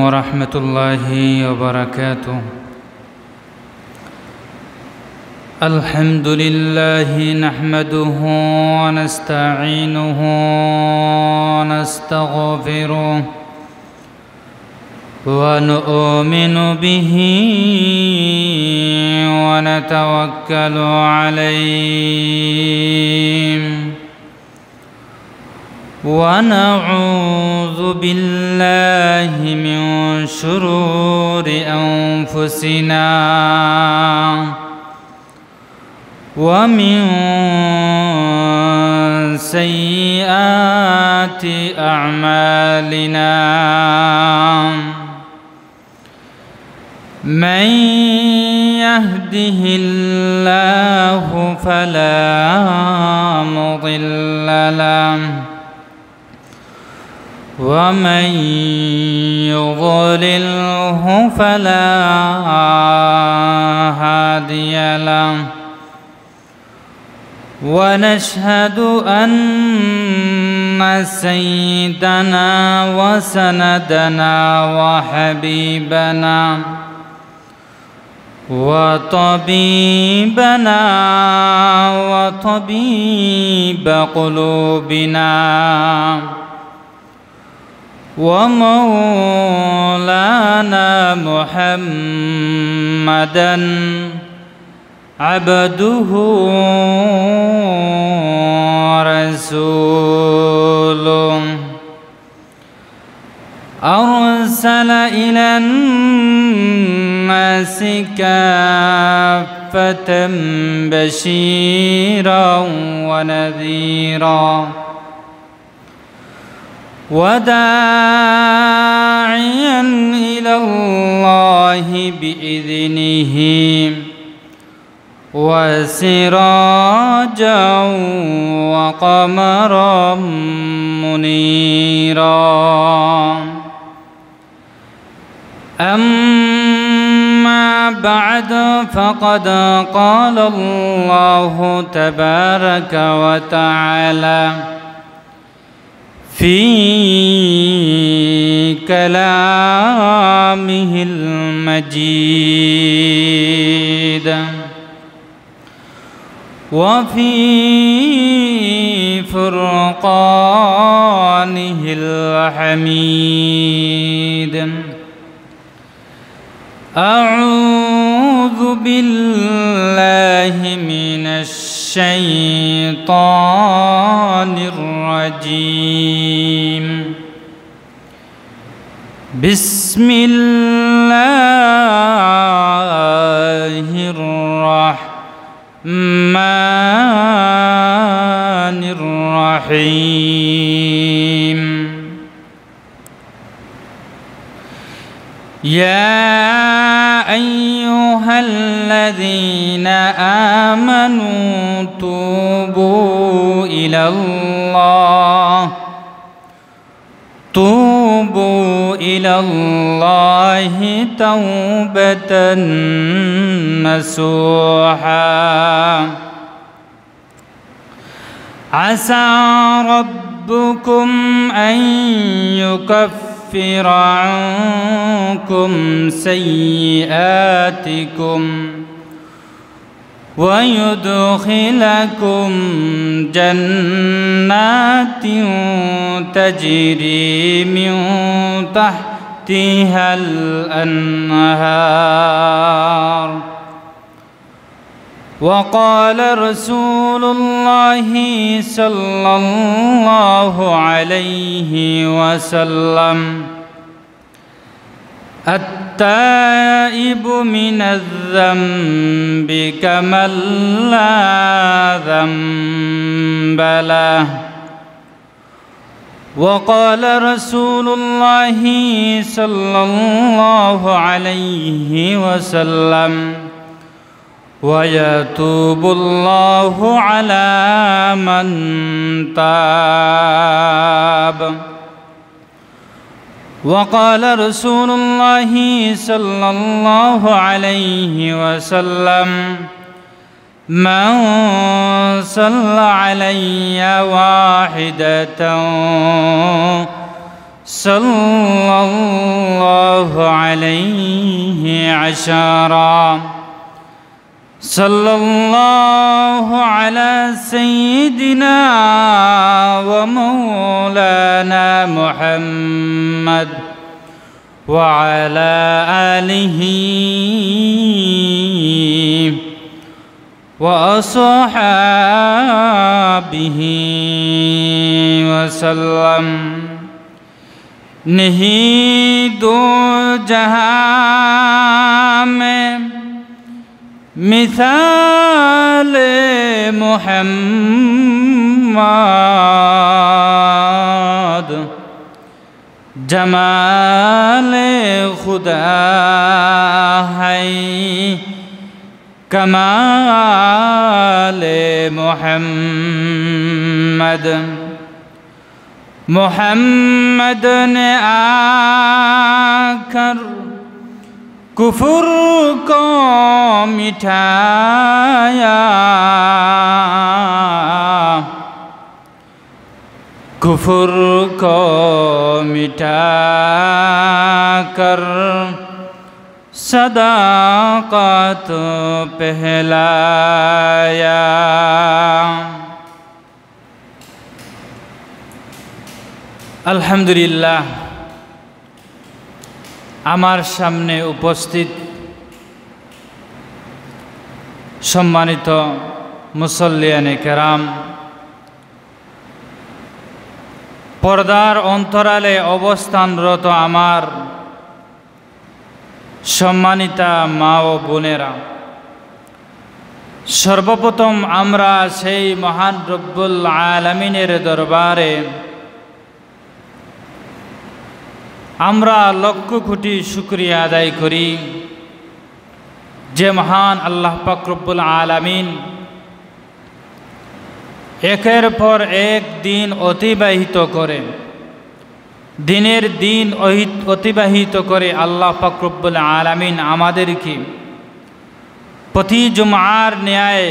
ورحمة الله وبركاته. الحمد لله نحمده ونستعينه ونستغفره ونؤمن به ونتوكل عليه ونعوذ بالله من شرور أنفسنا ومن سيئات أعمالنا من يهده الله فلا مضل له ومن يضلله فلا هادي له ونشهد أن سيدنا وسندنا وحبيبنا وطبيبنا وطبيب قلوبنا ومولانا محمدًا عبده ورسوله أرسل إلى الناس كافة بشيرا ونذيرا وداعيا إلى الله بإذنه وسراجا وقمرا منيرا أما بعد فقد قال الله تبارك وتعالى في كلامه المجيد وفي فرقانه الحميد أعوذ بالله من الشيطان الرجيم بسم الله الرحمن الرحيم يا أيها الذين آمنوا توبوا إلى الله توبة نصوحا عسى ربكم أن يكفر عنكم سيئاتكم ويدخلكم جنات تجري من تحتها الأنهار وقال رسول الله صلى الله عليه وسلم التائب من الذنب كمن لا ذنب له وقال رسول الله صلى الله عليه وسلم ويتوب الله على من تاب وقال رسول الله صلى الله عليه وسلم من صلى علي واحدة صلى الله الله عليه عشرا صلى الله على سيدنا ومولانا محمد وعلى آله وأصحابه وسلم नहीं दो जहां में मिसाल मोहम्मद जमाल खुदा है कमाल मोहम्मद मोहम्मद ने आकर कुफर को मिटाया कुफर को मिटाकर सदाकत पहलाया আলহামদুলিল্লাহ আমার সামনে উপস্থিত সম্মানিত মুসল্লিয়ানে কেরাম পর্দার অন্তরালে অবস্থানরত আমার সম্মানিতা মা ও বোনেরা সর্বপ্রথম আমরা সেই মহান রব্বুল আলামিনের দরবারে আমরা লক্ষ কোটি শুকরিয়া আদায় করি যে মহান আল্লাহ পাক রব্বুল আলামিন একের পর এক দিন অতিবাহিত করে দিনের দিন অতিবাহিত করে আল্লাহ পাক রব্বুল আলামিন আমাদেরকে প্রতি জুমআর ন্যায়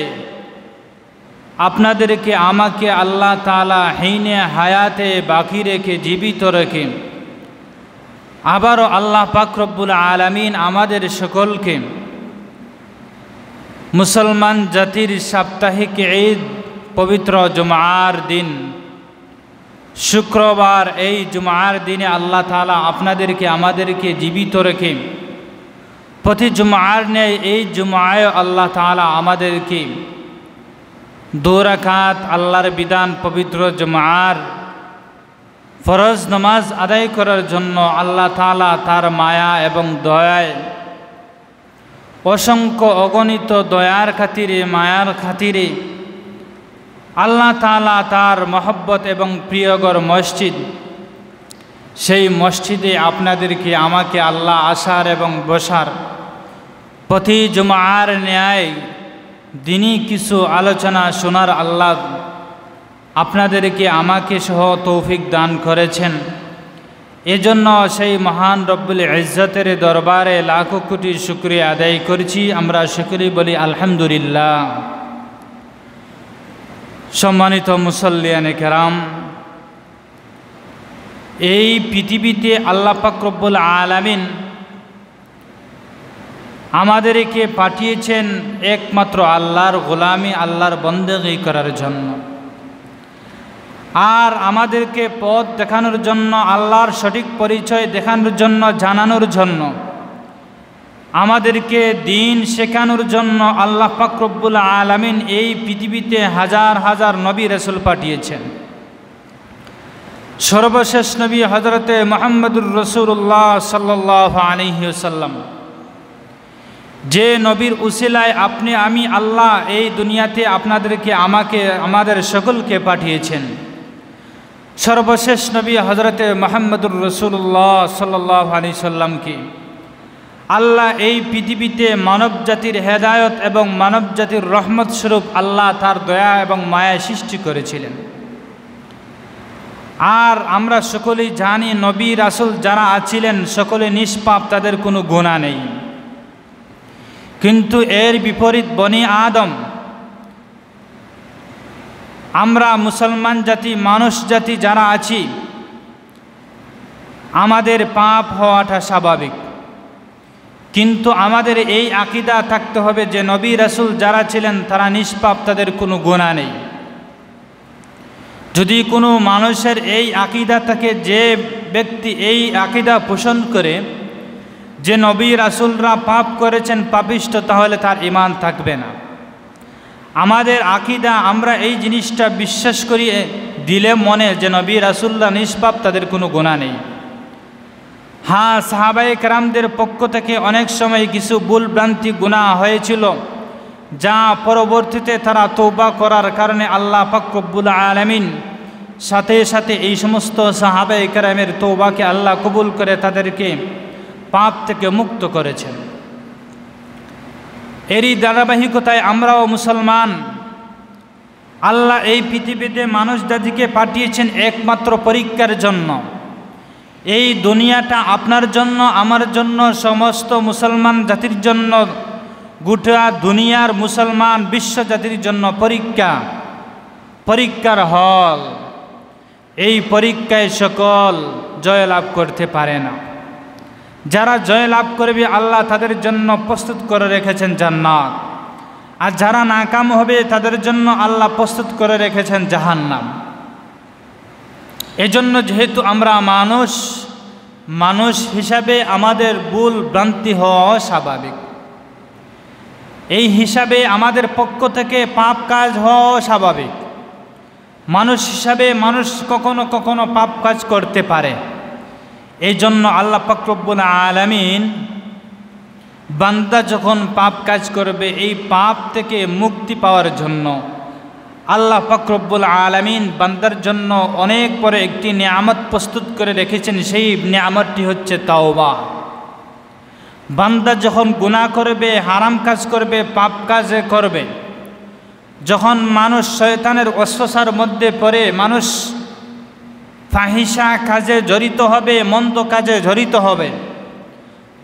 আপনাদেরকে আমাকে আল্লাহ তাআলা হিনে হায়াতে বাকি রেখে জীবিত রেখে আবারও আল্লাহ পাক রব্বুল আলামিন আমাদের সকলকে মুসলমান জাতির সাপ্তাহিক ঈদ পবিত্র জুমআর দিন শুক্রবার এই জুমআর দিনে আল্লাহ তাআলা আপনাদেরকে আমাদেরকে জীবিত রেখে প্রতি জুমআর ন্যায় এই জুমআয় আল্লাহ তাআলা আমাদেরকে 2 রাকাত আল্লাহর বিধান পবিত্র জুমআর ফরজ নামাজ আদায় করার জন্য আল্লাহ তাআলা তার মায়া এবং দয়ায় অসংখ্য অগণিত দয়ার খাতিরে মায়ার খাতিরে আল্লাহ তাআলা তার মহব্বত এবং প্রিয়গর মসজিদ সেই মসজিদে আপনাদেরকে আমাকে আল্লাহ আসার এবং বসার প্রতি জুমআর ন্যায় দিনী কিছু আলোচনা শোনার আল্লাহ আপনাদেরকে আমাকে সহ তৌফিক দান করেছেন এজন্য সেই মহান রব্বুল ইজ্জতের দরবারে লাখো কোটি শুকরিয়া আদায় করছি আমরা সকলে বলি আলহামদুলিল্লাহ সম্মানিত মুসল্লিয়ানে কেরাম এই পৃথিবীতে আল্লাহ পাক রব্বুল আলামিন আমাদেরকে পাঠিয়েছেন একমাত্র আল্লাহর গোলামি আল্লাহর বন্দেগী করার জন্য আর আমাদেরকে পথ দেখানোর জন্য আল্লাহর সঠিক পরিচয় দেখানোর জন্য জানানোর জন্য আমাদেরকে দিন শেখানোর জন্য আল্লাহ পাক রব্বুল আলামিন এই পৃথিবীতে হাজার হাজার নবী রাসূল পাঠিয়েছেন সর্বশেষ নবী হযরতে মুহাম্মদুর রাসূলুল্লাহ সাল্লাল্লাহু আলাইহি ওয়াসাল্লাম যে নবীর উসিলায় আপনি আমি আল্লাহ এই দুনিয়াতে আপনাদেরকে আমাকে আমাদের সকলকে পাঠিয়েছেন সর্বশেষ নবী হযরতে মুহাম্মদুর রাসূলুল্লাহ সাল্লাল্লাহু আলাইহি সাল্লামকে আল্লাহ এই পৃথিবীতে মানব জাতির হেদায়েত এবং মানব জাতির রহমত স্বরূপ আল্লাহ তার দয়া এবং মায়া সৃষ্টি করেছিলেন আর আমরা সকলেই জানি নবী রাসূল যারা আছিলেন সকলে নিষ্পাপ তাদের কোনো গুনাহ নেই কিন্তু এর বিপরীত বনি আদম আমরা মুসলমান জাতি মানুষ জাতি যারা আছি আমাদের পাপ হওয়াটা স্বাভাবিক, কিন্তু আমাদের এই আকীদা থাকতে হবে যে নবী রাসূল যারা ছিলেন তারা নিষ্পাপ, তাদের কোনো গুনাহ নেই। যদি কোনো মানুষের এই আকীদা থাকে, যে ব্যক্তি এই আকীদা পোষণ করে যে নবী রাসূলরা পাপ করেছেন, পাপিষ্ঠ, তাহলে তার ঈমান থাকবে না। আমাদের আকীদা, আমরা এই জিনিসটা বিশ্বাস করি দিলে মনে যে নবী রাসূলরা নিষ্পাপ, তাদের কোনো গুনাহ নেই। হ্যাঁ, সাহাবায়ে কেরামদের পক্ষ থেকে অনেক সময় কিছু ভুল ভ্রান্তি গুনাহ হয়েছিল, যা পরবর্তীতে তারা তওবা করার কারণে আল্লাহ পাক রব্বুল আলামিন সাথে সাথে এই সমস্ত সাহাবায়ে কেরামের তওবাকে আল্লাহ কবুল করে তাদেরকে পাপ থেকে মুক্ত করেছেন। এরই ধারাবাহিকতায় আমরাও মুসলমান। আল্লাহ এই পৃথিবীতে মানুষ জাতিকে পাঠিয়েছেন একমাত্র পরীক্ষার জন্য। এই দুনিয়াটা আপনার জন্য, আমার জন্য, সমস্ত মুসলমান জাতির জন্য, গোটা দুনিয়ার মুসলমান বিশ্ব জাতির জন্য পরীক্ষার হল। এই পরীক্ষায় সকল জয়লাভ করতে পারে না। যারা জয়লাভ করবে আল্লাহ তাদের জন্য প্রস্তুত করে রেখেছেন জান্নাত, আর যারা নাকাম হবে তাদের জন্য আল্লাহ প্রস্তুত করে রেখেছেন জাহান্নাম। এজন্য যেহেতু আমরা মানুষ হিসাবে আমাদের ভুল ভ্রান্তি হওয়া স্বাভাবিক। এই হিসাবে আমাদের পক্ষ থেকে পাপ কাজ হওয়া স্বাভাবিক। মানুষ হিসাবে মানুষ কখনো কখনো পাপ কাজ করতে পারে। এই জন্য আল্লাহ পাক রব্বুল আলামিন বান্দা যখন পাপ কাজ করবে, এই পাপ থেকে মুক্তি পাওয়ার জন্য আল্লাহ পাক রব্বুল আলামিন বান্দার জন্য অনেক পরে একটি নিয়ামত প্রস্তুত করে রেখেছেন। সেই নিয়ামতটি হচ্ছে তাওবা। বান্দা যখন গুনাহ করবে, হারাম কাজ করবে, পাপ কাজ করবে, যখন মানুষ শয়তানের ওয়াসওয়াসার মধ্যে পড়ে, মানুষ ফাহিশা কাজে জড়িত হবে, মন্দ কাজে জড়িত হবে,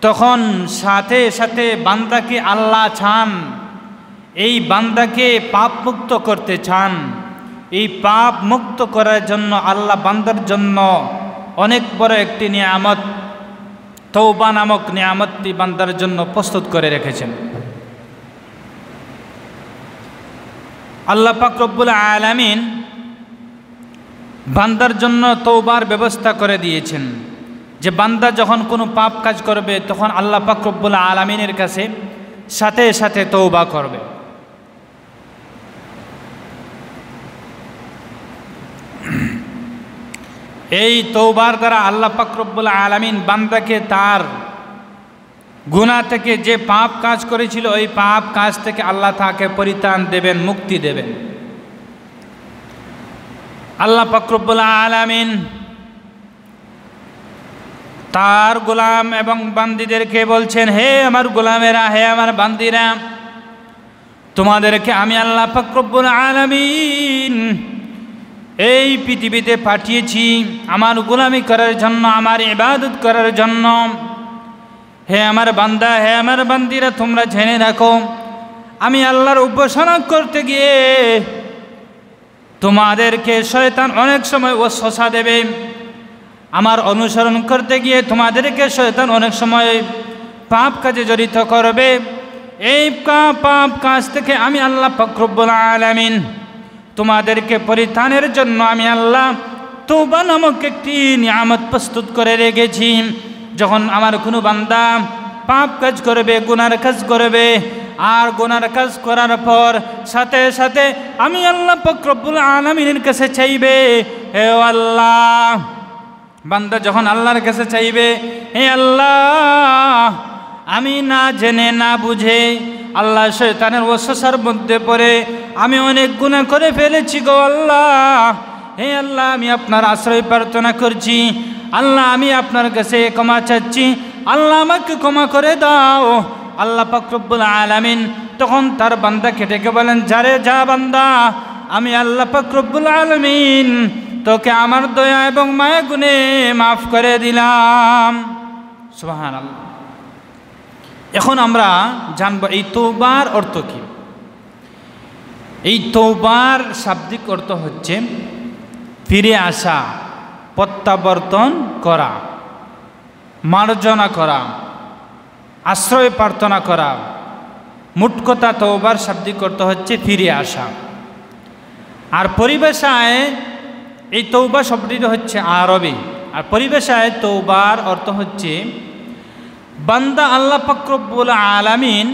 তখন সাথে সাথে বান্দাকে আল্লাহ চান, এই বান্দাকে পাপ মুক্ত করতে চান। এই পাপ মুক্ত করার জন্য আল্লাহ বান্দার জন্য অনেক বড় একটি নিয়ামত, তওবা নামক নিয়ামতটি বান্দার জন্য প্রস্তুত করে রেখেছেন। আল্লাহ পাক রব্বুল আলামিন বান্দার জন্য তওবার ব্যবস্থা করে দিয়েছেন, যে বান্দা যখন কোনো পাপ কাজ করবে তখন আল্লাহ পাক রব্বুল আলামিনের কাছে সাথে সাথে তওবা করবে। এই তওবার দ্বারা আল্লাহ পাক রব্বুল আলামিন বান্দাকে তার গুনাহ থেকে, যে পাপ কাজ করেছিল ওই পাপ কাজ থেকে আল্লাহ তাকে পরিত্রাণ দেবেন, মুক্তি দেবেন। আল্লাহ পাক রব্বুল আলামিন তার গোলাম এবং বান্দীদেরকে বলছেন, হে আমার গোলামেরা, হে আমার বান্দীরা, তোমাদেরকে আমি আল্লাহ পাক রব্বুল আলামিন এই পৃথিবীতে পাঠিয়েছি আমার গোলামি করার জন্য, আমার ইবাদত করার জন্য। হে আমার বান্দা, হে আমার বান্দীরা, তোমরা জেনে রাখো, আমি আল্লাহর উপাসনা করতে গিয়ে তোমাদেরকে শয়তান অনেক সময় ওয়াসওয়াসা দেবে। আমার অনুসরণ করতে গিয়ে তোমাদেরকে শয়তান অনেক সময় পাপ কাজে জড়িত করবে। এই পাপ কাজ থেকে আমি আল্লাহ পাক রব্বুল আলামিন তোমাদেরকে পরিত্রাণের জন্য আমি আল্লাহ তওবা নামক একটি নিয়ামত প্রস্তুত করে রেখেছি। যখন আমার কোনো বান্দা পাপ কাজ করবে, গুনার কাজ করবে, আর গুনার কাজ করার পর সাথে সাথে আমি আল্লাহ পাক রব্বুল আলামিনের কাছে চাইবে, হে আল্লাহ, বান্দা যখন আল্লাহর কাছে চাইবে, হে আল্লাহ, আমি না জেনে না বুঝে আল্লাহ শয়তানের ওয়াসওয়াসার মধ্যে পড়ে আমি অনেক গুনাহ করে ফেলেছি গো আল্লাহ। হে আল্লাহ, আমি আপনার আশ্রয় প্রার্থনা করছি। আল্লাহ, আমি আপনার কাছে ক্ষমা চাচ্ছি। আল্লাহ, আমাকে ক্ষমা করে দাও। আল্লাহ পাক রব্বুল আলামিন তখন তার বান্দাকে ডেকে বলেন, যারে যা বান্দা, আমি আল্লাহ পাক রব্বুল আলামিন তোকে আমার দয়া এবং মায়া গুণে মাফ করে দিলাম। সুবহানাল্লাহ। এখন আমরা জানব এই তওবার অর্থ কি। এই তওবার শাব্দিক অর্থ হচ্ছে ফিরে আসা, প্রত্যাবর্তন করা। মার্জনা করা, আশ্রয় প্রার্থনা করা। মোট কথা তওবার শাব্দিক অর্থ হচ্ছে ফিরে আসা। আর পরিভাষায় এই তওবা শব্দটি হচ্ছে আরবি, আর পরিভাষায় তওবার অর্থ হচ্ছে বান্দা আল্লাহ পাক রব্বুল আলামিন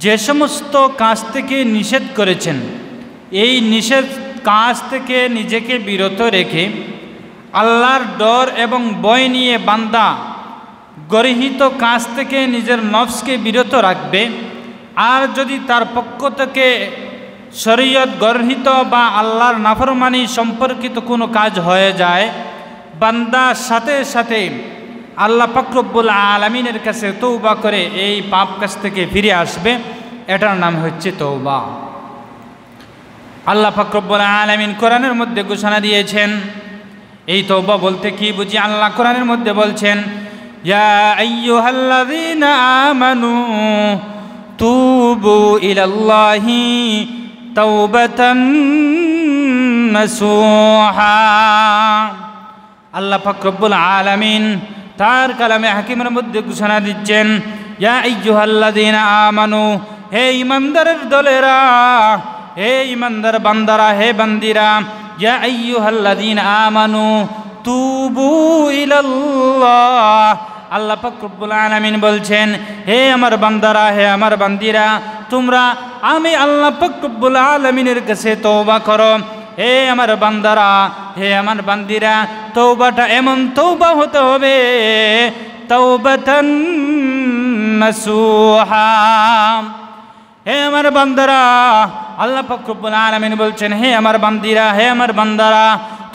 যে সমস্ত কাজ থেকে নিষেধ করেছেন, এই নিষেধ কাজ থেকে নিজেকে বিরত রেখে আল্লাহর ডর এবং ভয় নিয়ে বান্দা গর্হিত কাজ থেকে নিজের নফসকে বিরত রাখবে। আর যদি তার পক্ষ থেকে শরীয়ত গর্হিত বা আল্লাহর নাফরমানি সম্পর্কিত কোনো কাজ হয়ে যায়, বান্দা সাথে সাথে আল্লাহ পাক রব্বুল আলামিনের কাছে তওবা করে এই পাপ কাজ থেকে ফিরে আসবে। এটার নাম হচ্ছে তওবা। আল্লাহ পাক রব্বুল আলামিন কোরআনের মধ্যে ঘোষণা দিয়েছেন। এই তওবা বলতে কি বুঝি? আল্লাহ কোরআনের মধ্যে বলছেন, ইয়া আইয়ুহাল্লাযীনা আমানু তুবু ইলাল্লাহি তাওবাতান নাসুহা। আল্লাহ পাক রব্বুল আলামিন তার কালামে হাকিমের মধ্যে ঘোষণা দিচ্ছেন, ইয়া আইয়ুহাল্লাযীনা আমানু, হে ইমানদারের দলেরা, হে ইমানদার বান্দারা, হে বান্দিরা, ইয়া আইয়ুহাল্লাযীনা আমানু তুবু ইলাল্লাহ। আল্লাহ পাক রব্বুল আলামিন বলছেন, হে আমার বান্দারা, হে আমার বান্দিরা, তোমরা আমি আল্লাহ পাক রব্বুল আলামিনের কাছে তওবা করো। হে আমার বান্দারা, হে আমার বান্দিরা, তওবাটা এমন তওবা হতে হবে, তাওবাতান নাসুহা। হে আমার বান্দারা, আল্লাহ পাক রব্বুল আলামিন বলছেন, হে আমার বান্দিরা, হে আমার বান্দারা,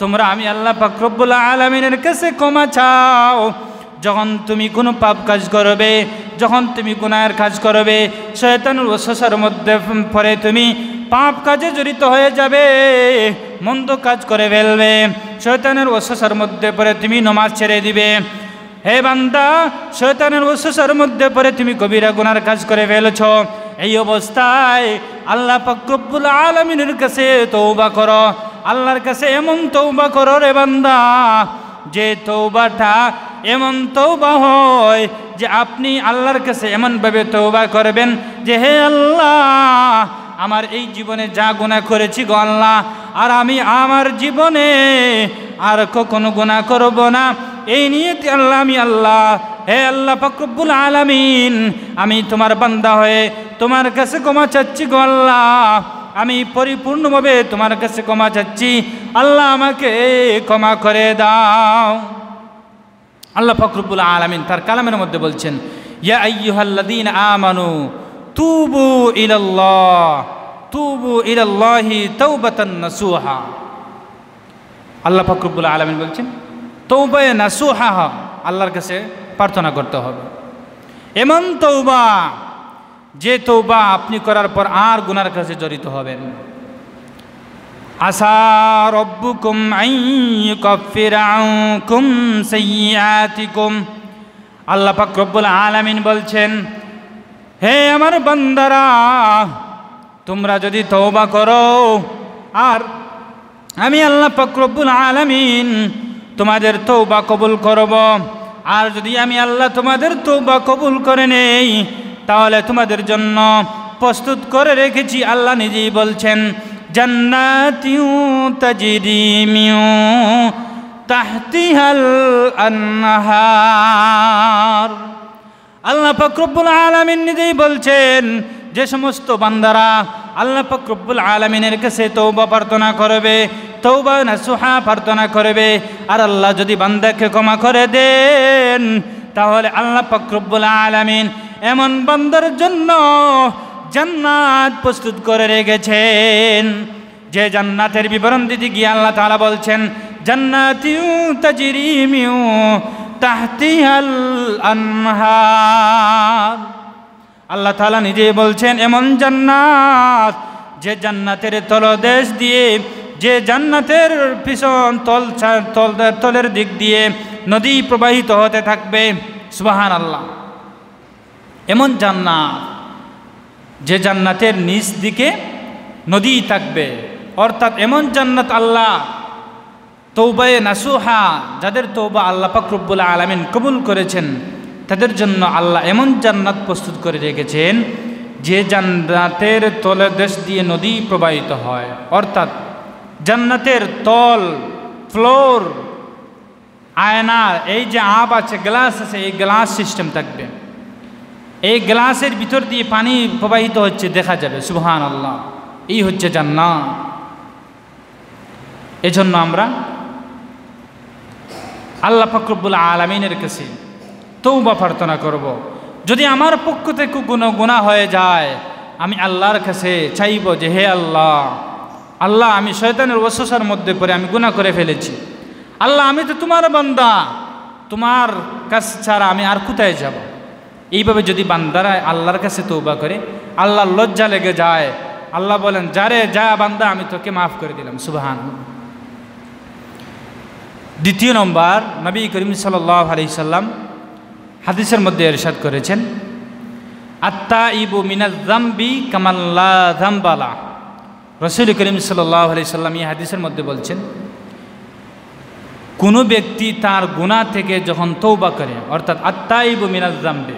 তোমরা আমি আল্লাহ পাক রব্বুল আলামিনের কাছে ক্ষমা চাও। যখন তুমি কোনো পাপ কাজ করবে, যখন তুমি গুনাহের কাজ করবে, শয়তানের ওয়াসওয়াসার মধ্যে পড়ে তুমি পাপ কাজে জড়িত হয়ে যাবে, মন্দ কাজ করে ফেলবে, শয়তানের ওয়াসওয়াসার মধ্যে পড়ে তুমি নামাজ ছেড়ে দিবে। হে বান্দা, শয়তানের ওয়াসওয়াসার মধ্যে পড়ে তুমি কবিরা গুনার কাজ করে ফেলেছ। এই অবস্থায় আল্লাহ পাক রব্বুল আলামিনের কাছে তওবা করো। আল্লাহর কাছে এমন তওবা করো রে বান্দা, যে তওবাটা এমন তওবা হয় যে আপনি আল্লাহর কাছে এমনভাবে তওবা করবেন যে, হে আল্লাহ, আমার এই জীবনে যা গুনাহ করেছি গো আল্লাহ, আর আমি আমার জীবনে আর কখনো গুনাহ করব না, এই নিয়তে আল্লাহ আমি আল্লাহ, হে আল্লাহ পাক রব্বুল আলামিন, আমি তোমার বান্দা হয়ে তোমার কাছে ক্ষমা চাচ্ছি গো আল্লাহ, আমি পরিপূর্ণভাবে তোমার কাছে ক্ষমা চাচ্ছি, আল্লাহ আমাকে ক্ষমা করে দাও। আল্লাহ পাক রব্বুল আলামিন তার কালামের মধ্যে বলছেন, ইয়া আইয়ুহাল্লাযীনা আমানু তুবু ইলাল্লাহ, তুবু ইলাল্লাহি তাওবাতান নাসুহা। আল্লাহ পাক রব্বুল আলামিন বলছেন তওবায়ে নাসুহা আল্লাহর কাছে প্রার্থনা করতে হবে। এমন তওবা যে তওবা আপনি করার পর আর গুনার কাছে জড়িত হবেন। আসা রব্বুকুম আন ইউকাফিরা আনকুম সাইয়্যাতিকুম। আল্লাহ পাক রব্বুল আলামিন বলছেন, হে আমার বান্দারা, তোমরা যদি তওবা করো আর আমি আল্লাহ পাক রব্বুল আলামিন তোমাদের তওবা কবুল করব। আর যদি আমি আল্লাহ তোমাদের তওবা কবুল করে নেই, তাহলে তোমাদের জন্য প্রস্তুত করে রেখেছি, আল্লাহ নিজেই বলছেন, জান্নাতিউ তাজরি মিন তাহতিহাল আনহার। আল্লাহ পাক রব্বুল আলামিন নিজেই বলছেন, যে সমস্ত বান্দারা আল্লাহ পাক রব্বুল আলামিনের কাছে তওবা প্রার্থনা করবে, তওবা নাসুহা প্রার্থনা করবে, আর আল্লাহ যদি বান্দাকে ক্ষমা করে দেন, তাহলে আল্লাহ পাক রব্বুল আলামিন এমন বান্দার জন্য জান্নাত প্রস্তুত করে রেখেছেন। যে জান্নাতের বিবরণ দিতে গিয়ে আল্লাহ তাআলা বলছেন, জান্নাতিউ তাজরি মিন তাহতিহাল আনহার। আল্লাহ তাআলা নিজেই বলছেন, এমন জান্নাত, যে জান্নাতের তলদেশ দিয়ে, যে জান্নাতের পিছন তলের দিক দিয়ে নদী প্রবাহিত হতে থাকবে। সুবহানাল্লাহ। এমন জান্নাত, যে জান্নাতের নিচ দিকে নদী থাকবে, অর্থাৎ এমন জান্নাত আল্লাহ তৌবায়ে নাসুহা, যাদের তৌবা আল্লাহ পাক রব্বুল আলামিন কবুল করেছেন, তাদের জন্য আল্লাহ এমন জান্নাত প্রস্তুত করে রেখেছেন যে জান্নাতের তলদেশ দিয়ে নদী প্রবাহিত হয়। অর্থাৎ জান্নাতের তল, ফ্লোর, আয়না, এই যে আব আছে, গ্লাস আছে, এই গ্লাস সিস্টেম থাকবে। এই গ্লাসের ভিতর দিয়ে পানি প্রবাহিত হচ্ছে, দেখা যাবে। সুবহানাল্লাহ, এই হচ্ছে জান্নাত। এজন্য আমরা আল্লাহ পাক রব্বুল আলামিনের কাছে তওবা প্রার্থনা করব। যদি আমার পক্ষ থেকে কোনো গুনাহ হয়ে যায়, আমি আল্লাহর কাছে চাইব যে হে আল্লাহ, আল্লাহ আমি শয়তানের ওয়াসওয়াসার মধ্যে পড়ে আমি গুনাহ করে ফেলেছি। আল্লাহ আমি তো তোমার বান্দা, তোমার কাছ ছাড়া আমি আর কোথায় যাব। এইভাবে যদি বান্দারা আল্লাহর কাছে তওবা করে, আল্লাহর লজ্জা লেগে যায়। আল্লাহ বলেন, যারে যা বান্দা, আমি তোকে মাফ করে দিলাম। সুবহানাল্লাহ। দ্বিতীয় নম্বর, নবী করিম সাল্লাল্লাহু আলাইহি সাল্লাম হাদিসের মধ্যে ইরশাদ করেছেন, আত্তাইবু মিনাজ যামবি কামান লা যামবা লা। রাসূল করিম সাল্লাল্লাহু আলাইহি সাল্লাম এই হাদিসের মধ্যে বলছেন, কোনো ব্যক্তি তার গুনাহ থেকে যখন তওবা করে, অর্থাৎ আত্তাইবু মিনাজ যামবি,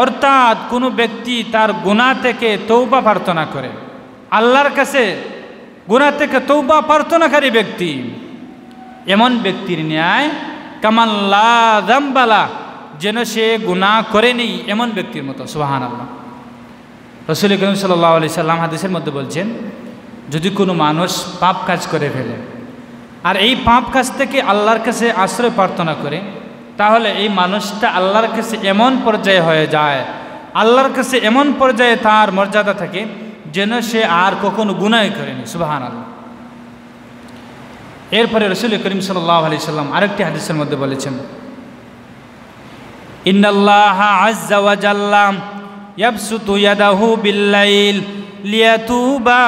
অর্থাৎ কোনো ব্যক্তি তার গুনাহ থেকে তওবা প্রার্থনা করে, আল্লাহর কাছে গুনাহ থেকে তওবা প্রার্থনাকারী ব্যক্তি, এমন ব্যক্তির ন্যায় কামান লা যামবা লা, যেন সে গুনাহ করেনি এমন ব্যক্তির মতো। সুবহানাল্লাহ। রাসূল করিম সাল্লাল্লাহু আলাইহি সাল্লাম হাদিসের মধ্যে বলছেন, যদি কোনো মানুষ পাপ কাজ করে ফেলে আর এই পাপ কাজ থেকে আল্লাহর কাছে আশ্রয় প্রার্থনা করে, তাহলে এই মানুষটা আল্লাহর কাছে এমন পর্যায়ে হয়ে যায়, আল্লাহর কাছে এমন পর্যায়ে তার মর্যাদা থাকে যেন সে আর কখনো গুনাহ করেনি। সুবহানাল্লাহ। এরপরে রাসূল করিম সাল্লাল্লাহু আলাইহি সাল্লাম আরেকটি হাদিসের মধ্যে বলেছেন, ইন্নাল্লাহা আযজা ওয়া জাল্লা ইয়াবসুতু ইয়াদাহু বিল্লাইল লিয়াতুবা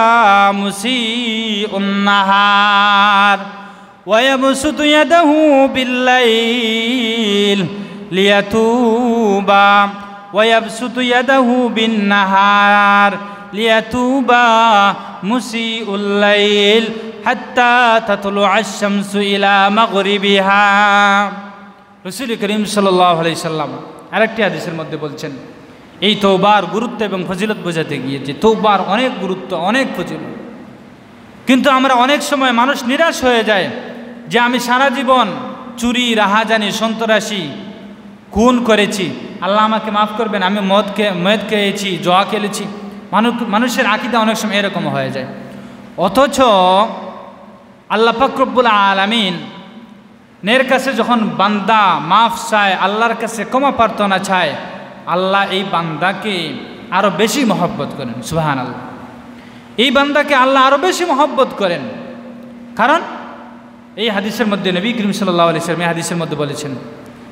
মুসিউন নাহার ওয়া ইয়াবসুতু ইয়াদাহু বিল্লাইল লিয়াতুবা ওয়া ইয়াবসুতু ইয়াদাহু বিন নাহার লিয়াতুবা মুসিউল লাইল হাত্তা তাতলুআশ শামসু ইলা মাগরিবিহা। রাসূল করিম সাল্লাল্লাহু আলাইহি সাল্লাম আরেকটি হাদিসের মধ্যে বলছেন, এই তওবার গুরুত্ব এবং ফজিলত বোঝাতে গিয়ে, যে তওবার অনেক গুরুত্ব, অনেক ফজিলত। কিন্তু আমরা অনেক সময় মানুষ নিরাশ হয়ে যায় যে আমি সারা জীবন চুরি, রাহাজানি, সন্ত্রাসী, খুন করেছি, আল্লাহ আমাকে মাফ করবেন, আমি মদ খেয়েছি, জুয়া খেলেছি। মানুষের আকীদা অনেক সময় এরকম হয়ে যায়। অথচ আল্লাহ পাক রব্বুল আলামিন নের কাছে যখন বান্দা মাফ চায়, আল্লাহর কাছে ক্ষমা প্রার্থনা চায়, আল্লাহ এই বান্দাকে আরও বেশি মহব্বত করেন। সুবহানাল্লাহ। এই বান্দাকে আল্লাহ আরও বেশি মহব্বত করেন। কারণ এই হাদিসের মধ্যে নবী করিম সাল্লাল্লাহু আলাইহি সাল্লাম এই হাদিসের মধ্যে বলেছেন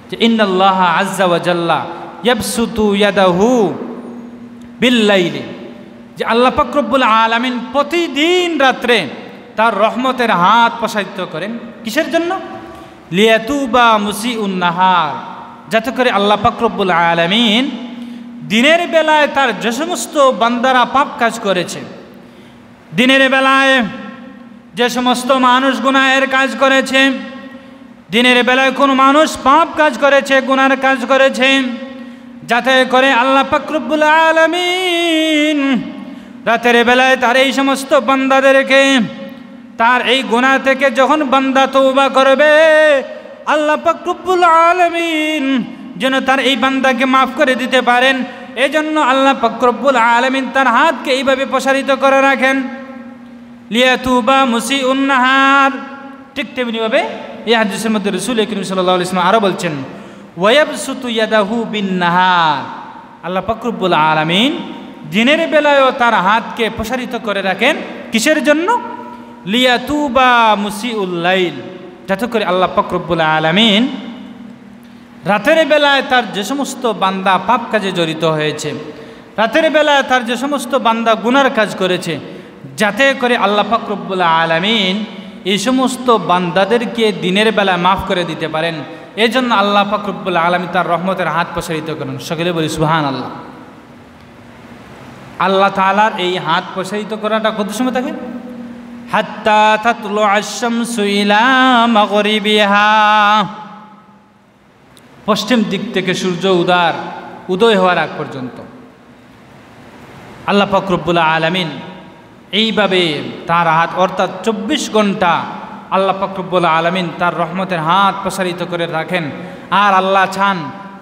যে, ইন্নাল্লাহা আযজা ওয়া জাল্লা ইয়াবসুতু ইয়াদাহু বিল্লাইলি, যে আল্লাহ পাক রব্বুল আলামিন প্রতিদিন রাত্রে তার রহমতের হাত প্রসারিত করেন। কিসের জন্য? লিয়াতুবা মুসিউন নাহার, যাতে করে আল্লাহ পাক রব্বুল আলামিন দিনের বেলায় তার যে সমস্ত বান্দারা পাপ কাজ করেছে, দিনের বেলায় যে সমস্ত মানুষ গুনাহের কাজ করেছে, দিনের বেলায় কোনো মানুষ পাপ কাজ করেছে, গুনার কাজ করেছে, যাতে করে আল্লাহ পাক রব্বুল আলামিন রাতের বেলায় তার এই সমস্ত বান্দাদেরকে তার এই গুনাহ থেকে যখন বান্দা তওবা করবে, আল্লাহ পাক রব্বুল আলামিন যেন তার এই বান্দাকে মাফ করে দিতে পারেন। এজন্য আল্লাহ পাক রব্বুল আলামিন তার হাতকে এইভাবে প্রসারিত করে রাখেন, লিয়াতুবা মুসিউন নাহার। ঠিক তেমনিভাবে এই হাদিসের মধ্যে রাসূল করিম সাল্লাল্লাহু আলাইহি ওয়াসাল্লাম আরও বলছেন, ওয়া ইয়াবসুতু ইয়াদাহু বিন নাহার, আল্লাহ পাক রব্বুল আলামিন দিনের বেলায়ও তার হাতকে প্রসারিত করে রাখেন। কিসের জন্য? লিয়াতুবা মুসিউল লাইল, যাতে করে আল্লাহ পাক রব্বুল আলামিন রাতের বেলায় তার যে সমস্ত বান্দা পাপ কাজে জড়িত হয়েছে, রাতের বেলায় তার যে সমস্ত বান্দা গুনার কাজ করেছে, যাতে করে আল্লাহ পাক রব্বুল আলামিন এই সমস্ত বান্দাদেরকে দিনের বেলায় মাফ করে দিতে পারেন। এই জন্য আল্লাহ পাক রব্বুল আলামিন তার রহমতের হাত প্রসারিত করেন। সকলে বলি সুবহানাল্লাহ। আল্লাহ তাআলার এই হাত প্রসারিত করাটা কত সময় থাকে? হাত্তা তাতলু আশ-শামসু ইলা মাগরিবিহা, পশ্চিম দিক থেকে সূর্য উদয় হওয়ার আগ পর্যন্ত। আল্লাহ পাক রব্বুল আলামিন এইভাবে তার হাত, অর্থাৎ 24 ঘন্টা আল্লাহ পাক রব্বুল আলামিন তার রহমতের হাত প্রসারিত করে রাখেন। আর আল্লাহ চান,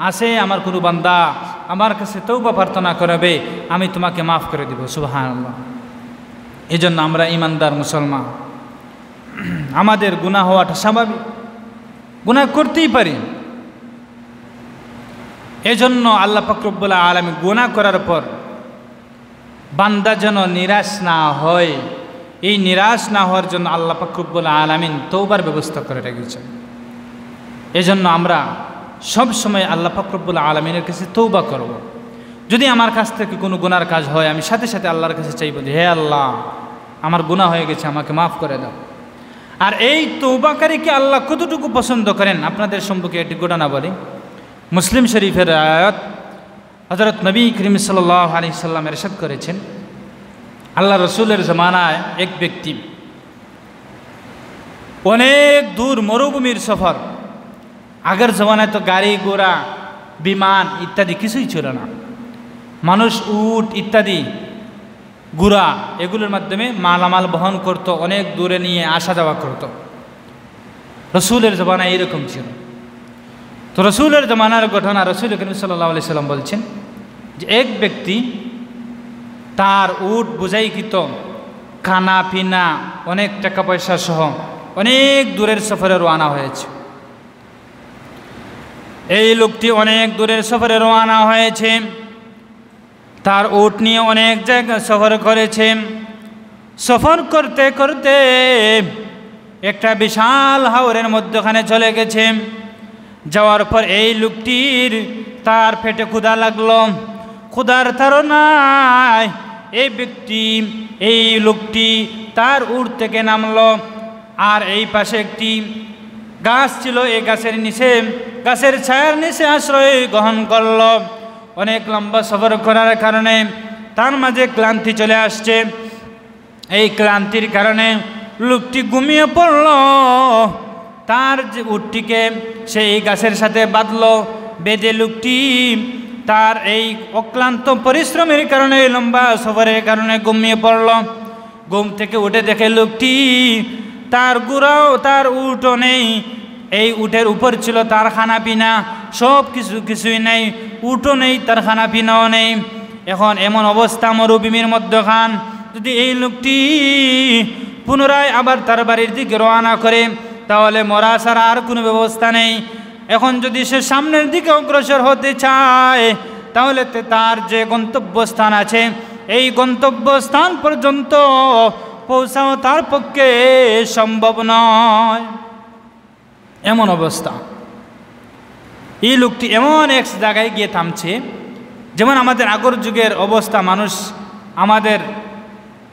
আসে আমার কোনো বান্দা আমার কাছে তওবা প্রার্থনা করবে, আমি তোমাকে মাফ করে দেব। সুবহানাল্লাহ। এই জন্য আমরা ইমানদার মুসলমান, আমাদের গুনাহ হওয়াটা স্বাভাবিক, গুনাহ করতেই পারি। এজন্য আল্লাহ পাক রব্বুল আলামিন গুনাহ করার পর বান্দা যেন নিরাশ না হয়, এই নিরাশ না হওয়ার জন্য আল্লাহ পাক রব্বুল আলামিন তওবার ব্যবস্থা করে রেখেছেন। এজন্য আমরা সব সময় আল্লাহ পাক রব্বুল আলামিনের কাছে তওবা করব। যদি আমার কাছ থেকে কোনো গুনার কাজ হয়, আমি সাথে সাথে আল্লাহর কাছে চাইব যে হে আল্লাহ, আমার গুনাহ হয়ে গেছে, আমাকে মাফ করে দাও। আর এই তওবাকারীকে আল্লাহ কতটুকু পছন্দ করেন, আপনাদের সম্পর্কে একটি ঘটনা বলি। মুসলিম শরীফের আয়াত, হযরত নবী করিম সাল্লাল্লাহু আলাইহি সাল্লাম ইরশাদ করেছেন, আল্লাহ রসুলের জমানায় এক ব্যক্তি অনেক দূর মরুভূমির সফর। আগের জমানায় তো গাড়ি ঘোড়া বিমান ইত্যাদি কিছুই ছিল না, মানুষ উট ইত্যাদি ঘোড়া এগুলোর মাধ্যমে মালামাল বহন করত, অনেক দূরে নিয়ে আসা যাওয়া করত। রসুলের জমানায় এরকম ছিল। তো রসুলের জমানার ঘটনা রসুল করিম সাল্লাল্লাহু আলাইহি সাল্লাম বলছেন যে এক ব্যক্তি তার উট বোঝাইকৃত খানা পিনা অনেক টাকা পয়সা সহ অনেক দূরের সফরে রওনা হয়েছে। এই লোকটি অনেক দূরের সফরে রওনা হয়েছে, তার উট নিয়ে অনেক জায়গা সফর করেছে। সফর করতে করতে একটা বিশাল হাওরের মধ্যখানে চলে গেছে। যাওয়ার পর এই লোকটির তার পেটে ক্ষুধা লাগলো। ক্ষুধার তাড়নায় এই লোকটি তার উট থেকে নামলো। আর এই পাশে একটি গাছ ছিল, এই গাছের ছায়ার নিচে আশ্রয় গ্রহণ করলো। অনেক লম্বা সফর করার কারণে তার মাঝে ক্লান্তি চলে আসছে। এই ক্লান্তির কারণে লোকটি ঘুমিয়ে পড়ল। তার যে উটটিকে সেই গাছের সাথে বাঁধলো, বেঁধে লোকটি তার এই অক্লান্ত পরিশ্রমের কারণে, লম্বা সফরের কারণে ঘুমিয়ে পড়ল। ঘুম থেকে উঠে দেখে লোকটি তার তার উটও নেই, এই উটের উপর ছিল তার খানা পিনা, সব কিছুই নেই, উটও নেই, তার খানা পিনাও নেই। এখন এমন অবস্থা মরুভূমির মধ্যখান, যদি এই লোকটি পুনরায় আবার তার বাড়ির দিকে রওনা করে তাহলে মরা ছাড়া আর কোনো ব্যবস্থা নেই। এখন যদি সে সামনের দিকে অগ্রসর হতে চায় তাহলে তার যে গন্তব্যস্থান আছে এই গন্তব্যস্থান পর্যন্ত পৌঁছাও তার পক্ষে সম্ভব নয়। এমন অবস্থা। এই লোকটি এমন এক জায়গায় গিয়ে থামছে, যেমন আমাদের আগের যুগের অবস্থা। মানুষ, আমাদের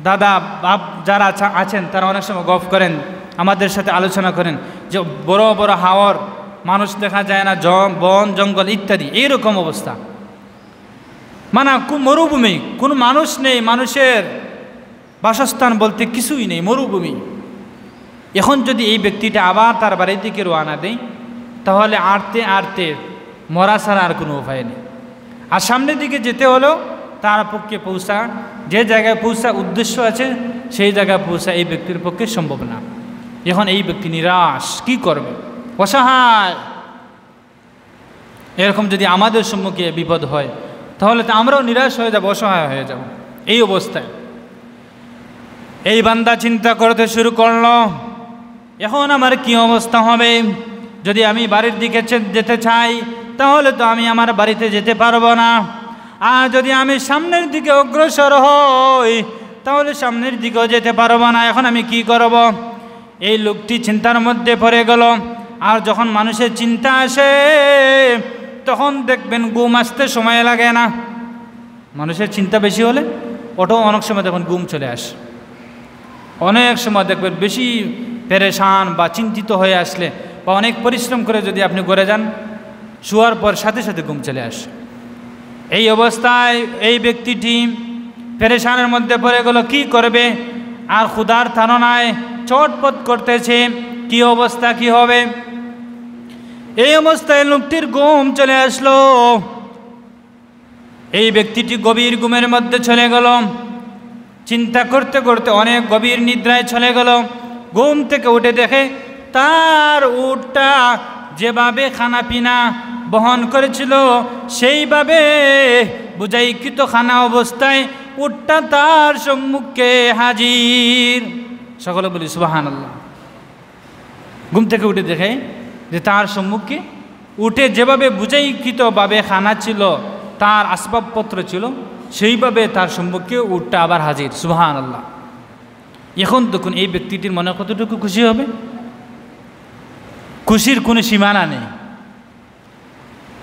দাদা বাপ যারা আছেন তারা অনেক সময় গল্প করেন, আমাদের সাথে আলোচনা করেন যে বড় বড় হাওর, মানুষ দেখা যায় না, বন জঙ্গল ইত্যাদি, এইরকম অবস্থা। মানে মরুভূমি, কোনো মানুষ নেই, মানুষের বাসস্থান বলতে কিছুই নেই, মরুভূমি। এখন যদি এই ব্যক্তিটা আবার তার বাড়ির দিকে রওনা দেয় তাহলে আড়তে মরা ছাড়া আর কোনো উপায় নেই। আর সামনের দিকে যেতে হলো তার পক্ষে যে জায়গায় পৌঁছার উদ্দেশ্য আছে সেই জায়গায় পৌঁছা এই ব্যক্তির পক্ষে সম্ভব না। এখন এই ব্যক্তি নিরাশ, কি করবে, অসহায়। এরকম যদি আমাদের সম্মুখে বিপদ হয় তাহলে তো আমরাও নিরাশ হয়ে যাব, অসহায় হয়ে যাব। এই অবস্থায় এই বান্দা চিন্তা করতে শুরু করলো, এখন আমার কি অবস্থা হবে? যদি আমি বাড়ির দিকে যেতে চাই তাহলে তো আমি আমার বাড়িতে যেতে পারবো না। আর যদি আমি সামনের দিকে অগ্রসর হই তাহলে সামনের দিকেও যেতে পারবো না। এখন আমি কি করব? এই লোকটি চিন্তার মধ্যে পড়ে গেল। আর যখন মানুষের চিন্তা আসে তখন দেখবেন ঘুম আসতে সময় লাগে না। মানুষের চিন্তা বেশি হলে অনেক সময় দেখুন ঘুম চলে আসে। অনেক সময় দেখবেন বেশি পেরেশান বা চিন্তিত হয়ে আসলে বা অনেক পরিশ্রম করে যদি আপনি ঘরে যান, শোয়ার পর সাথে সাথে ঘুম চলে আসে। এই অবস্থায় এই ব্যক্তিটি পেরেশানের মধ্যে পড়ে গেল, কি করবে? আর ক্ষুধার তাড়নায় চটপট করতেছে, কি অবস্থা কি হবে। এই অবস্থায় লোকটির ঘুম চলে আসলো। এই ব্যক্তিটি গভীর ঘুমের মধ্যে চলে গেল। চিন্তা করতে করতে অনেক গভীর নিদ্রায় চলে গেল। ঘুম থেকে উঠে দেখে তার উটটা যেভাবে খানা পিনা বহন করেছিল সেইভাবে বুঝাইকৃত খানা অবস্থায় উটটা তার সম্মুখে হাজির। সকলে বলি সুবহানাল্লাহ। ঘুম থেকে উঠে দেখে যে তার সম্মুখে উঠে যেভাবে বুঝাইকৃতভাবে খানা ছিল, তার আসবাবপত্র ছিল, সেইভাবে তার সম্মুখে উটটা আবার হাজির। সুবহানাল্লাহ। এখন দেখুন এই ব্যক্তিটির মনে কতটুকু খুশি হবে। খুশির কোনো সীমানা নেই।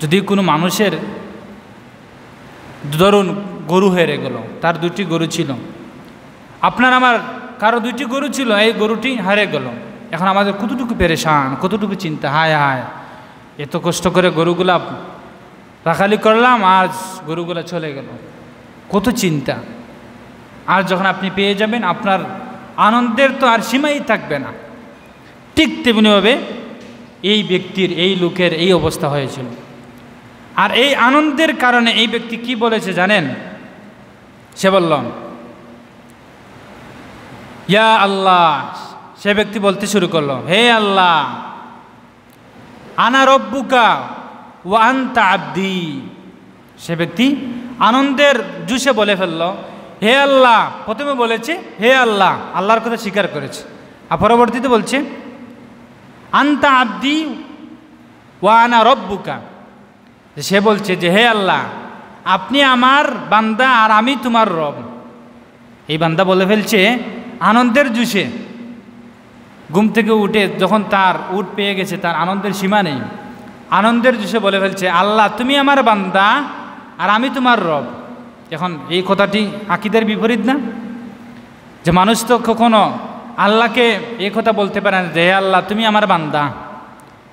যদি কোনো মানুষের ধরুন গরু হেরে গেল, তার 2টি গরু ছিল, আপনার আমার কারো 2টি গরু ছিল, এই গরুটি হারিয়ে গেল। এখন আমাদের কতটুকু পেরেশান, কতটুকু চিন্তা, হায় হায় এত কষ্ট করে গরুগুলা রাখালি করলাম, আজ গরুগুলা চলে গেল, কত চিন্তা। আর যখন আপনি পেয়ে যাবেন আপনার আনন্দের তো আর সীমাই থাকবে না। ঠিক তেমনিভাবে এই ব্যক্তির, এই লোকের এই অবস্থা হয়েছিল। আর এই আনন্দের কারণে এই ব্যক্তি কি বলেছে জানেন? সে বলল ইয়া আল্লাহ। সে ব্যক্তি বলতে শুরু করলো, হে আল্লাহ, আনা রব্বুকা ওয়া আনতা আবদি। সে ব্যক্তি আনন্দের জুসে বলে ফেললো, হে আল্লাহ। প্রথমে বলেছে হে আল্লাহ, আল্লাহর কথা স্বীকার করেছে। আর পরবর্তীতে বলছে আনতা আবদি ওয়া আনা রব্বুকা। সে বলছে যে হে আল্লাহ, আপনি আমার বান্দা আর আমি তোমার রব। এই বান্দা বলে ফেলছে আনন্দের জুসে। ঘুম থেকে উঠে যখন তার উট পেয়ে গেছে, তার আনন্দের সীমা নেই। আনন্দের জুসে বলে ফেলছে আল্লাহ তুমি আমার বান্দা আর আমি তোমার রব। এখন এই কথাটি আকীদার বিপরীত না? যে মানুষ তো কখনো আল্লাহকে এই কথা বলতে পারে না যে হে আল্লাহ তুমি আমার বান্দা।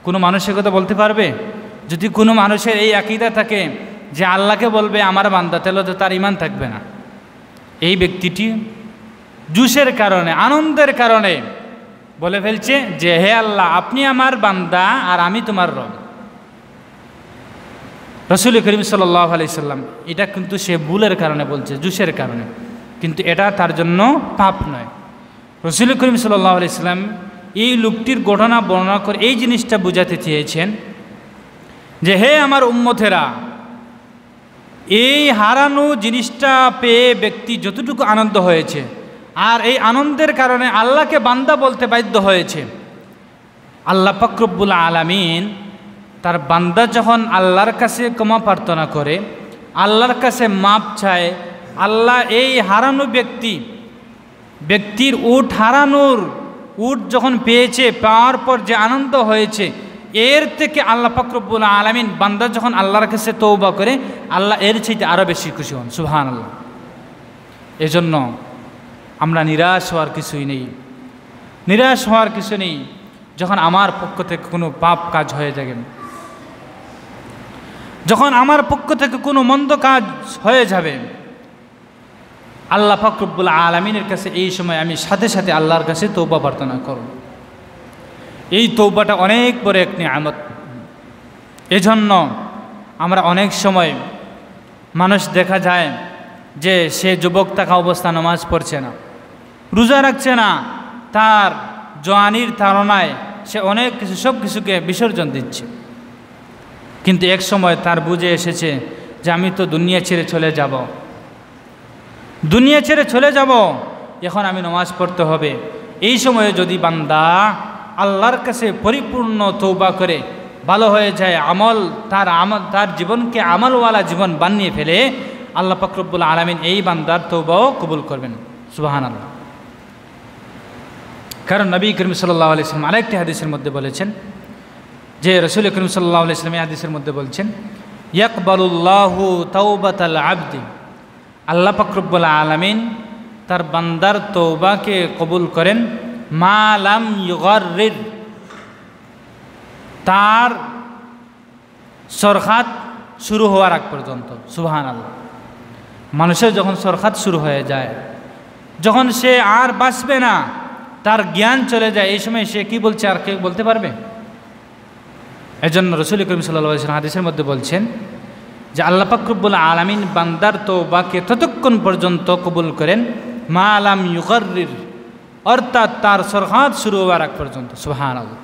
কোনো মানুষ এ কথা বলতে পারবে? যদি কোনো মানুষের এই আকীদা থাকে যে আল্লাহকে বলবে আমার বান্দা, তাহলে তো তার ঈমান থাকবে না। এই ব্যক্তিটি জুসের কারণে, আনন্দের কারণে বলে ফেলছে যে হে আল্লাহ আপনি আমার বান্দা আর আমি তোমার রব। রাসূল করিম সাল্লাল্লাহু আলাইহি সাল্লাম এটা কিন্তু সে ভুলের কারণে বলছে, জুসের কারণে, কিন্তু এটা তার জন্য পাপ নয়। রাসূল করিম সাল্লাল্লাহু আলাইহি সাল্লাম এই লোকটির ঘটনা বর্ণনা করে এই জিনিসটা বোঝাতে চেয়েছেন যে হে আমার উম্মতেরা, এই হারানো জিনিসটা পেয়ে ব্যক্তি যতটুকু আনন্দ হয়েছে, আর এই আনন্দের কারণে আল্লাহকে বান্দা বলতে বাধ্য হয়েছে, আল্লাহ পাক রব্বুল আলামিন তার বান্দা যখন আল্লাহর কাছে ক্ষমা প্রার্থনা করে, আল্লাহর কাছে মাপ চায়, আল্লাহ এই হারানো ব্যক্তির উট হারানোর উট যখন পেয়েছে, পাওয়ার পর যে আনন্দ হয়েছে, এর থেকে আল্লাহ পাক রব্বুল আলামিন বান্দা যখন আল্লাহর কাছে তওবা করে, আল্লাহ এর চাইতে আরও বেশি খুশি হন। সুবহানাল্লাহ। এজন্য আমরা নিরাশ হওয়ার কিছুই নেই, নিরাশ হওয়ার কিছু নেই। যখন আমার পক্ষ থেকে কোনো পাপ কাজ হয়ে যাবে, যখন আমার পক্ষ থেকে কোনো মন্দ কাজ হয়ে যাবে, আল্লাহ পাক রব্বুল আলামিনের কাছে এই সময় আমি সাথে সাথে আল্লাহর কাছে তওবা প্রার্থনা করব। এই তওবাটা অনেক বড় এক নিয়ামত। এজন্য আমরা অনেক সময় মানুষ দেখা যায় যে সে যুবক থাকা অবস্থা নামাজ পড়ছে না, রোজা রাখছে না, তার জওয়ানির তাড়নায় সে অনেক কিছু, সব কিছুকে বিসর্জন দিচ্ছে। কিন্তু এক সময় তার বুঝে এসেছে যে আমি তো দুনিয়া ছেড়ে চলে যাব, দুনিয়া ছেড়ে চলে যাব, এখন আমি নামাজ পড়তে হবে। এই সময়ে যদি বান্দা আল্লাহর কাছে পরিপূর্ণ তওবা করে ভালো হয়ে যায়, তার জীবনকে আমলওয়ালা জীবন বানিয়ে ফেলে, আল্লাহ পাক রব্বুল আলামিন এই বান্দার তওবাও কবুল করবেন। সুবহানাল্লাহ। কারণ নবী করিম সাল্লাল্লাহু আলাইহি ওয়াসাল্লাম আরেকটি হাদিসের মধ্যে বলেছেন যে রাসূল করিম সাল্লাল্লাহু আলাইহি ওয়াসাল্লাম এই হাদিসের মধ্যে বলছেন ইয়াকবালুল্লাহু তাওবাতাল আবদি, আল্লাহ পাক রব্বুল আলামিন তার বান্দার তওবাকে কবুল করেন মা লাম ইউগাররির, তার সরখাত শুরু হওয়ার আগ পর্যন্ত। সুবহানাল্লাহ। মানুষের যখন সরখাত শুরু হয়ে যায়, যখন সে আর বাঁচবে না, তার জ্ঞান চলে যায়, এই সময় সে কি বলছে আর কে বলতে পারবে? এজন্য রাসূল করিম সাল্লাল্লাহু আলাইহি ওয়াসাল্লাম হাদিসের মধ্যে বলছেন যে আল্লাহ পাক রব্বুল আলামিন বান্দার তওবাকে ততক্ষণ পর্যন্ত কবুল করেন মা লাম ইউগাররির, অর্থাৎ তার সরহাত শুরু হওয়ার আগ পর্যন্ত। সুবহানাল্লাহ।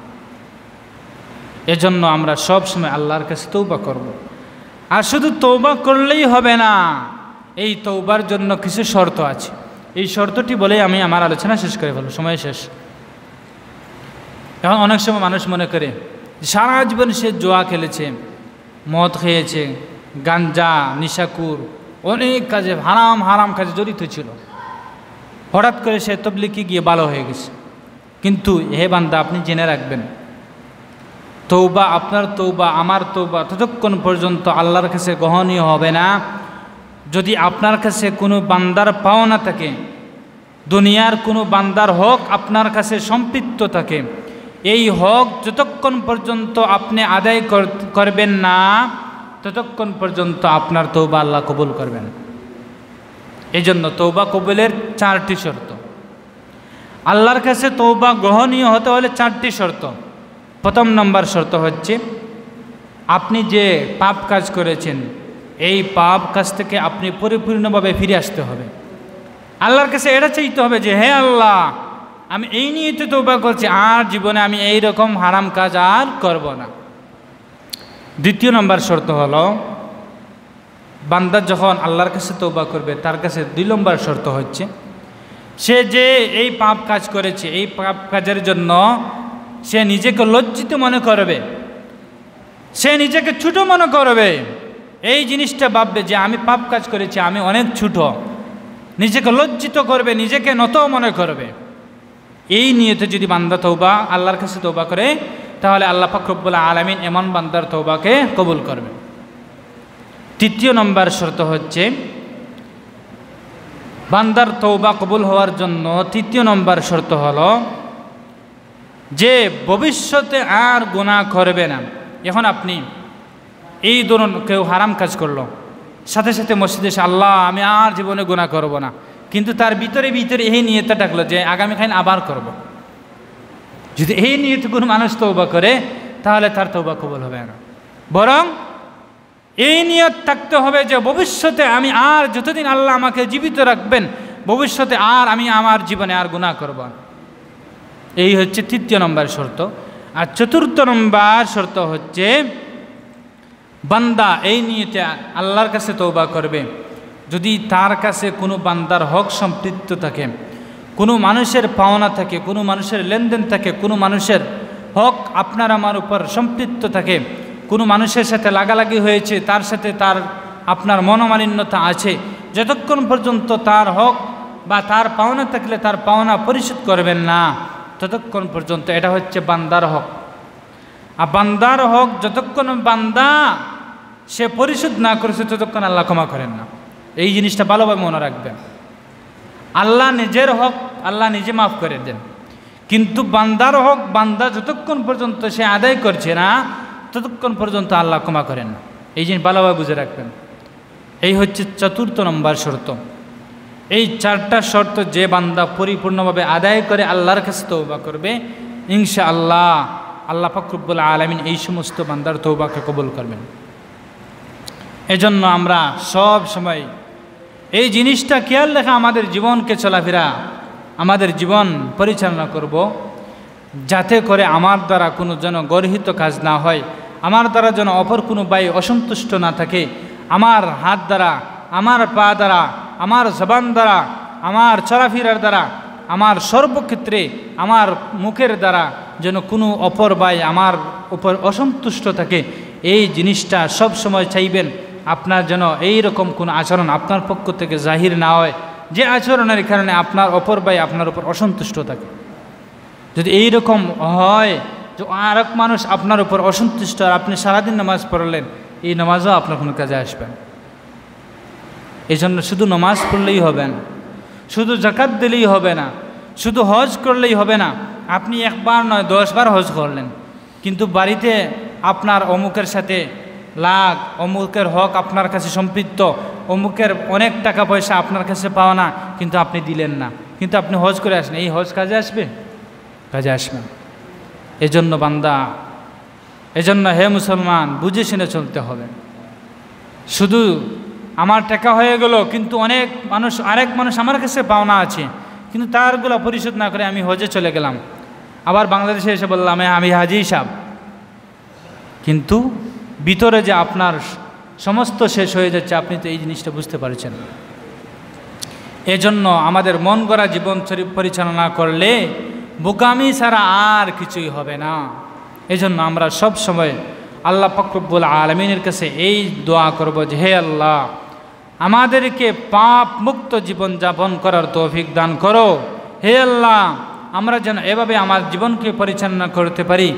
এজন্য আমরা সব সময় আল্লাহর কাছে তওবা করব। আর শুধু তওবা করলেই হবে না, এই তওবার জন্য কিছু শর্ত আছে। এই শর্তটি বলেই আমি আমার আলোচনা শেষ করে ফেলব, সময় শেষ। এখন অনেক সময় মানুষ মনে করে সারা জীবন সে জুয়া খেলেছে, মদ খেয়েছে, গাঞ্জা, নিশাকুর, অনেক কাজে হারাম হারাম কাজে জড়িত ছিল, হঠাৎ করে সে তাবলীগে গিয়ে ভালো হয়ে গেছে। কিন্তু হে বান্দা, আপনি জেনে রাখবেন, তওবা, আপনার তওবা, আমার তওবা ততক্ষণ পর্যন্ত আল্লাহর কাছে গ্রহণীয় হবে না যদি আপনার কাছে কোনো বান্দার পাওনা থাকে, দুনিয়ার কোনো বান্দার হক আপনার কাছে সম্পৃক্ত থাকে। এই হক যতক্ষণ পর্যন্ত আপনি আদায় করবেন না, ততক্ষণ পর্যন্ত আপনার তওবা আল্লাহ কবুল করবেন। এই জন্য তওবা কবুলের 4টি শর্ত। আল্লাহর কাছে তওবা গ্রহণীয় হতে হলে 4টি শর্ত। প্রথম নম্বর শর্ত হচ্ছে আপনি যে পাপ কাজ করেছেন, এই পাপ কাজ থেকে আপনি পরিপূর্ণভাবে ফিরে আসতে হবে। আল্লাহর কাছে এটা চাইতে হবে যে হে আল্লাহ, আমি এই নিয়ে তো তওবা করছি, আর জীবনে আমি এই রকম হারাম কাজ আর করব না। দ্বিতীয় নম্বর শর্ত হলো, বান্দা যখন আল্লাহর কাছে তওবা করবে, তার কাছে 2 নম্বর শর্ত হচ্ছে সে যে এই পাপ কাজ করেছে, এই পাপ কাজের জন্য সে নিজেকে লজ্জিত মনে করবে, সে নিজেকে ছোট মনে করবে। এই জিনিসটা ভাববে যে আমি পাপ কাজ করেছি, আমি অনেক ছোট, নিজেকে লজ্জিত করবে, নিজেকে নত মনে করবে। এই নিয়তে যদি বান্দা তওবা আল্লাহর কাছে তওবা করে, তাহলে আল্লাহ পাক রব্বুল আলামিন এমন বান্দার তওবাকে কবুল করবে। তৃতীয় নম্বর শর্ত হচ্ছে বান্দার তওবা কবুল হওয়ার জন্য তৃতীয় নম্বর শর্ত হলো যে ভবিষ্যতে আর গুনাহ করবে না। এখন আপনি এই ধরুন কেউ হারাম কাজ করলো, সাথে সাথে মসজিদে এসে আল্লাহ আমি আর জীবনে গুনাহ করব না, কিন্তু তার ভিতরে ভিতরে এই নিয়তটা থাকলো যে আগামীকাল আবার করব। যদি এই নিয়তে কোনো মানুষ তওবা করে, তাহলে তার তওবা কবুল হবে না। বরং এই নিয়ত থাকতে হবে যে ভবিষ্যতে আমি আর যতদিন আল্লাহ আমাকে জীবিত রাখবেন, ভবিষ্যতে আর আমি আমার জীবনে আর গুনাহ করব না। এই হচ্ছে তৃতীয় নম্বর শর্ত। আর চতুর্থ নম্বর শর্ত হচ্ছে বান্দা এই নিয়তে আল্লাহর কাছে তওবা করবে যদি তার কাছে কোনো বান্দার হক সম্পৃক্ত থাকে, কোনো মানুষের পাওনা থাকে, কোনো মানুষের লেনদেন থাকে, কোনো মানুষের হক আপনার আমার উপর সম্পৃক্ত থাকে, কোনো মানুষের সাথে লাগালাগি হয়েছে, তার সাথে তার আপনার মনোমালিন্যতা আছে, যতক্ষণ পর্যন্ত তার হক বা তার পাওনা থাকলে তার পাওনা পরিশোধ করবেন না, ততক্ষণ পর্যন্ত এটা হচ্ছে বান্দার হক। আর বান্দার হক যতক্ষণ বান্দা সে পরিশোধ না করেছে, ততক্ষণ আল্লাহ ক্ষমা করেন না। এই জিনিসটা ভালোভাবে মনে রাখবেন। আল্লাহ নিজের হক আল্লাহ নিজে মাফ করে দেন, কিন্তু বান্দার হক বান্দা যতক্ষণ পর্যন্ত সে আদায় করছে না, ততক্ষণ পর্যন্ত আল্লাহ ক্ষমা করেন না। এই জিনিস ভালোভাবে বুঝে রাখবেন। এই হচ্ছে চতুর্থ নম্বর শর্ত। এই 4টা শর্ত যে বান্দা পরিপূর্ণভাবে আদায় করে আল্লাহর কাছে তওবা করবে, ইনশাআল্লাহ আল্লাহ পাক রব্বুল আলামিন এই সমস্ত বান্দার তওবাকে কবুল করবেন। এজন্য আমরা সব সময় এই জিনিসটা খেয়াল রেখে আমাদের জীবনকে চলাফেরা, আমাদের জীবন পরিচালনা করব, যাতে করে আমার দ্বারা কোনো যেন গর্হিত কাজ না হয়, আমার দ্বারা যেন অপর কোনো ভাই অসন্তুষ্ট না থাকে, আমার হাত দ্বারা, আমার পা দ্বারা, আমার জবান দ্বারা, আমার চলাফেরার দ্বারা, আমার সর্বক্ষেত্রে আমার মুখের দ্বারা যেন কোনো অপর ভাই আমার উপর অসন্তুষ্ট থাকে। এই জিনিসটা সব সময় চাইবেন আপনার যেন এই রকম কোনো আচরণ আপনার পক্ষ থেকে জাহির না হয়, যে আচরণের কারণে আপনার অপর ভাই আপনার উপর অসন্তুষ্ট থাকে। যদি এই রকম হয় যে আর এক মানুষ আপনার উপর অসন্তুষ্ট, আর আপনি সারাদিন নামাজ পড়লেন, এই নামাজও আপনার কোনো কাজে আসবে না। এই জন্য শুধু নামাজ পড়লেই হবে না, শুধু যাকাত দিলেই হবে না, শুধু হজ করলেই হবে না। আপনি একবার নয় 10 বার হজ করলেন, কিন্তু বাড়িতে আপনার অমুকের সাথে লাগ, অমুকের হক আপনার কাছে সম্পৃক্ত, অমুকের অনেক টাকা পয়সা আপনার কাছে পাওয়া না, কিন্তু আপনি দিলেন না। কিন্তু আপনি হজ করে আসেন, এই হজ কাজে আসবে? কাজে আসবে না। এজন্য বান্দা, এজন্য হে মুসলমান, বুঝে শুনে চলতে হবে। শুধু আমার টাকা হয়ে গেল, কিন্তু আরেক মানুষ আমার কাছে পাওনা আছে, কিন্তু তারগুলো পরিশোধ না করে আমি হজে চলে গেলাম, আবার বাংলাদেশে এসে বললাম আমি হাজি সাহেব, কিন্তু ভিতরে যে আপনার সমস্ত শেষ হয়ে যাচ্ছে, আপনি তো এই জিনিসটা বুঝতে পারছেন। এজন্য আমাদের মন গড়া জীবন পরিচালনা করলে বোকামি ছাড়া আর কিছুই হবে না। এজন্য আমরা সব সময় আল্লাহ পাক রব্বুল আলামিনের কাছে এই দোয়া করব যে হে আল্লাহ, আমাদেরকে পাপ মুক্ত জীবন যাপন করার তৌফিক দান করো। হে আল্লাহ, আমরা যেন এভাবে আমার জীবনকে পরিচালনা করতে পারি,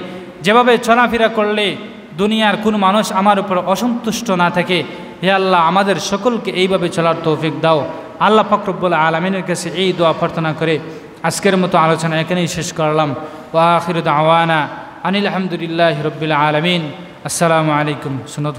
যেভাবে চলাফেরা করলে দুনিয়ার কোনো মানুষ আমার উপর অসন্তুষ্ট না থাকে। হে আল্লাহ, আমাদের সকলকে এইভাবে চলার তৌফিক দাও। আল্লাহ পাক রব্বুল আলামিনের কাছে এই দোয়া প্রার্থনা করে আজকের মতো আলোচনা এখানেই শেষ করলাম। ওয়া আখিরু দাওয়ানা আনিল হামদুলিল্লাহি রাব্বিল আলামিন। আসসালামু আলাইকুম। সুন্নত